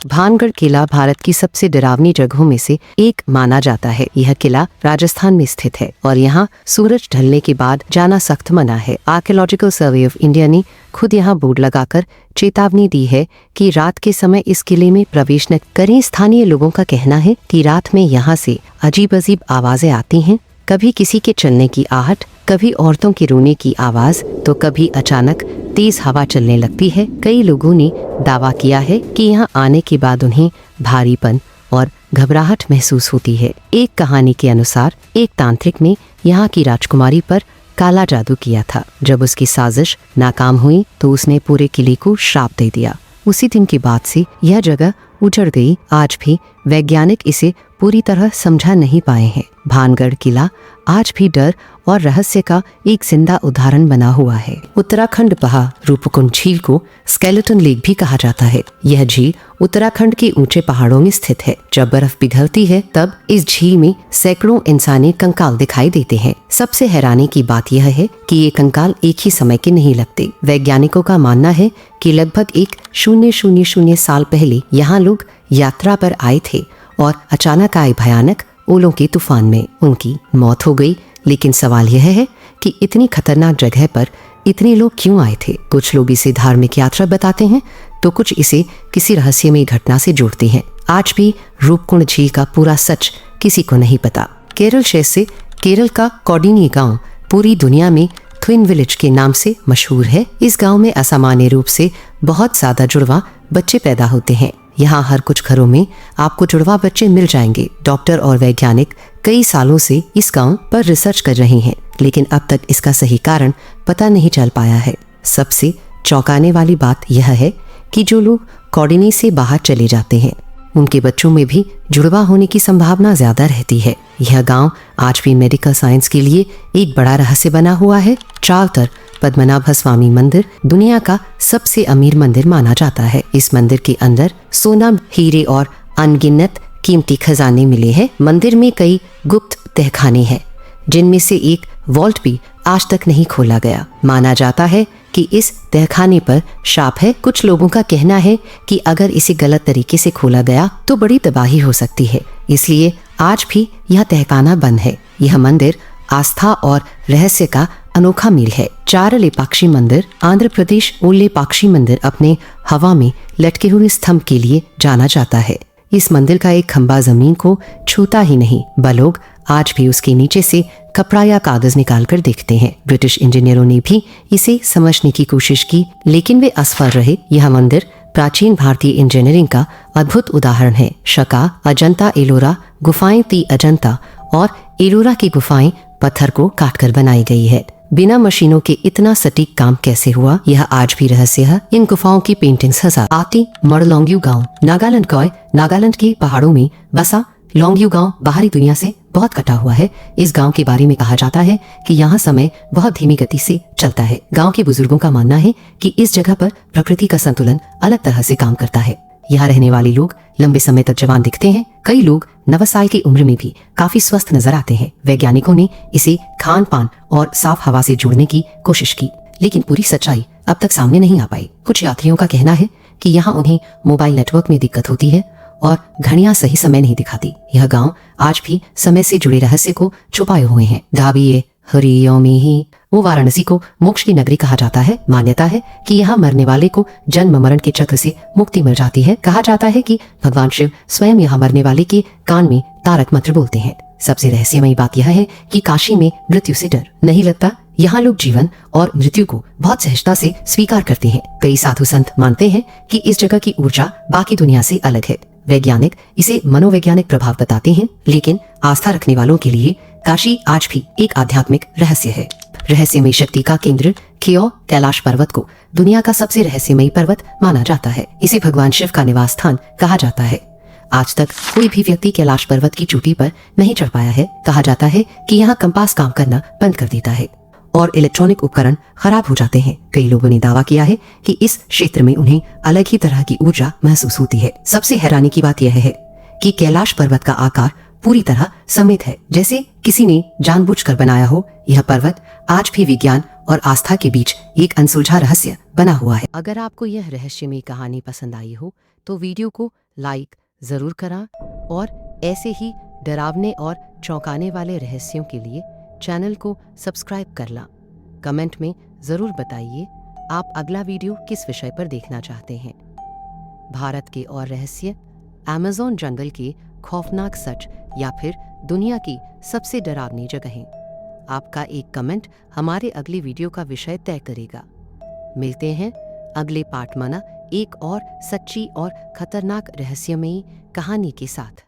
भानगढ़ किला भारत की सबसे डरावनी जगहों में से एक माना जाता है। यह किला राजस्थान में स्थित है और यहाँ सूरज ढलने के बाद जाना सख्त मना है। आर्कियोलॉजिकल सर्वे ऑफ इंडिया ने खुद यहाँ बोर्ड लगाकर चेतावनी दी है कि रात के समय इस किले में प्रवेश न करें। स्थानीय लोगों का कहना है कि रात में यहाँ से अजीब अजीब आवाजें आती हैं, कभी किसी के चलने की आहट, कभी औरतों के रोने की आवाज, तो कभी अचानक तेज हवा चलने लगती है। कई लोगों ने दावा किया है कि यहाँ आने के बाद उन्हें भारीपन और घबराहट महसूस होती है। एक कहानी के अनुसार एक तांत्रिक ने यहाँ की राजकुमारी पर काला जादू किया था। जब उसकी साजिश नाकाम हुई तो उसने पूरे किले को श्राप दे दिया। उसी दिन के बाद से यह जगह उजड़ गई। आज भी वैज्ञानिक इसे पूरी तरह समझा नहीं पाए हैं। भानगढ़ किला आज भी डर और रहस्य का एक जिंदा उदाहरण बना हुआ है। उत्तराखंड बहा रूपकुंड झील को स्केलेटन लेक भी कहा जाता है। यह झील उत्तराखंड के ऊंचे पहाड़ों में स्थित है। जब बर्फ पिघलती है तब इस झील में सैकड़ों इंसानी कंकाल दिखाई देते हैं। सबसे हैरानी की बात यह है कि ये कंकाल एक ही समय के नहीं लगते। वैज्ञानिकों का मानना है कि लगभग 1000 साल पहले यहाँ लोग यात्रा पर आए थे और अचानक आए भयानक ओलों के तूफान में उनकी मौत हो गई। लेकिन सवाल यह है कि इतनी खतरनाक जगह पर इतने लोग क्यों आए थे। कुछ लोग इसे धार्मिक यात्रा बताते हैं तो कुछ इसे किसी रहस्यमयी घटना से जोड़ते हैं। आज भी रूपकुंड झील का पूरा सच किसी को नहीं पता। केरल शहर से केरल का कौडिनी गांव पूरी दुनिया में ट्विन विलेज के नाम से मशहूर है। इस गांव में असामान्य रूप से बहुत ज्यादा जुड़वा बच्चे पैदा होते हैं। यहाँ हर कुछ घरों में आपको जुड़वा बच्चे मिल जाएंगे। डॉक्टर और वैज्ञानिक कई सालों से इस गांव पर रिसर्च कर रहे हैं, लेकिन अब तक इसका सही कारण पता नहीं चल पाया है। सबसे चौंकाने वाली बात यह है कि जो लोग कौडिनी से बाहर चले जाते हैं उनके बच्चों में भी जुड़वा होने की संभावना ज्यादा रहती है। यह गांव आज भी मेडिकल साइंस के लिए एक बड़ा रहस्य बना हुआ है। चालतर पद्मनाभ स्वामी मंदिर दुनिया का सबसे अमीर मंदिर माना जाता है। इस मंदिर के अंदर सोना, हीरे और अनगिनत कीमती खजाने मिले हैं। मंदिर में कई गुप्त तहखाने हैं जिनमें से एक वॉल्ट भी आज तक नहीं खोला गया। माना जाता है कि इस तहखाने पर शाप है। कुछ लोगों का कहना है कि अगर इसे गलत तरीके से खोला गया तो बड़ी तबाही हो सकती है, इसलिए आज भी यह तहखाना बंद है। यह मंदिर आस्था और रहस्य का अनोखा मेल है। चार लेपाक्षी मंदिर आंध्र प्रदेश लेपाक्षी मंदिर अपने हवा में लटके हुए स्तंभ के लिए जाना जाता है। इस मंदिर का एक खंबा जमीन को छूता ही नहीं, लोग आज भी उसके नीचे से कपड़ा या कागज निकालकर देखते हैं। ब्रिटिश इंजीनियरों ने भी इसे समझने की कोशिश की, लेकिन वे असफल रहे। यह मंदिर प्राचीन भारतीय इंजीनियरिंग का अद्भुत उदाहरण है। शका, अजंता एलोरा गुफाएं, ती अजंता और एलोरा की गुफाएं पत्थर को काटकर बनाई गई है। बिना मशीनों के इतना सटीक काम कैसे हुआ, यह आज भी रहस्य है। इन गुफाओं की पेंटिंग्स हजार। आती मरलोंग्यू गांव नागालैंड के पहाड़ों में बसा लोंग्यू गांव बाहरी दुनिया से बहुत कटा हुआ है। इस गांव के बारे में कहा जाता है कि यहाँ समय बहुत धीमी गति से चलता है। गांव के बुजुर्गों का मानना है कि इस जगह पर प्रकृति का संतुलन अलग तरह से काम करता है। यहाँ रहने वाले लोग लंबे समय तक जवान दिखते हैं। कई लोग 9 साल की उम्र में भी काफी स्वस्थ नजर आते हैं। वैज्ञानिकों ने इसे खान पान और साफ हवा से जोड़ने की कोशिश की, लेकिन पूरी सच्चाई अब तक सामने नहीं आ पाई। कुछ यात्रियों का कहना है कि यहाँ उन्हें मोबाइल नेटवर्क में दिक्कत होती है और घड़ियां सही समय नहीं दिखाती। यह गांव आज भी समय से जुड़े रहस्य को छुपाए हुए हैं। धाबिये हरियोमी ही वो वाराणसी को मोक्ष की नगरी कहा जाता है। मान्यता है कि यहाँ मरने वाले को जन्म मरण के चक्र से मुक्ति मिल जाती है। कहा जाता है कि भगवान शिव स्वयं यहाँ मरने वाले के कान में तारक मंत्र बोलते हैं। सबसे रहस्यमयी बात यह है कि काशी में मृत्यु से डर नहीं लगता। यहाँ लोग जीवन और मृत्यु को बहुत सहजता से स्वीकार करते हैं। कई साधु संत मानते हैं कि इस जगह की ऊर्जा बाकी दुनिया से अलग है। वैज्ञानिक इसे मनोवैज्ञानिक प्रभाव बताते हैं, लेकिन आस्था रखने वालों के लिए काशी आज भी एक आध्यात्मिक रहस्य है। रहस्यमयी शक्ति का केंद्र खियो कैलाश पर्वत को दुनिया का सबसे रहस्यमयी पर्वत माना जाता है। इसे भगवान शिव का निवास स्थान कहा जाता है। आज तक कोई भी व्यक्ति कैलाश पर्वत की चोटी पर नहीं चढ़ पाया है। कहा जाता है कि यहाँ कंपास काम करना बंद कर देता है और इलेक्ट्रॉनिक उपकरण खराब हो जाते हैं। कई लोगों ने दावा किया है कि इस क्षेत्र में उन्हें अलग ही तरह की ऊर्जा महसूस होती है। सबसे हैरानी की बात यह है कि कैलाश पर्वत का आकार पूरी तरह सममित है, जैसे किसी ने जानबूझकर बनाया हो। यह पर्वत आज भी विज्ञान और आस्था के बीच एक अनसुलझा रहस्य बना हुआ है। अगर आपको यह रहस्यमयी कहानी पसंद आई हो तो वीडियो को लाइक ज़रूर करा और ऐसे ही डरावने और चौंकाने वाले रहस्यों के लिए चैनल को सब्सक्राइब कर ला। कमेंट में ज़रूर बताइए आप अगला वीडियो किस विषय पर देखना चाहते हैं। भारत के और रहस्य, अमेज़न जंगल के खौफनाक सच या फिर दुनिया की सबसे डरावनी जगहें। आपका एक कमेंट हमारे अगली वीडियो का विषय तय करेगा। मिलते हैं अगले पार्ट माना एक और सच्ची और खतरनाक रहस्यमयी कहानी के साथ।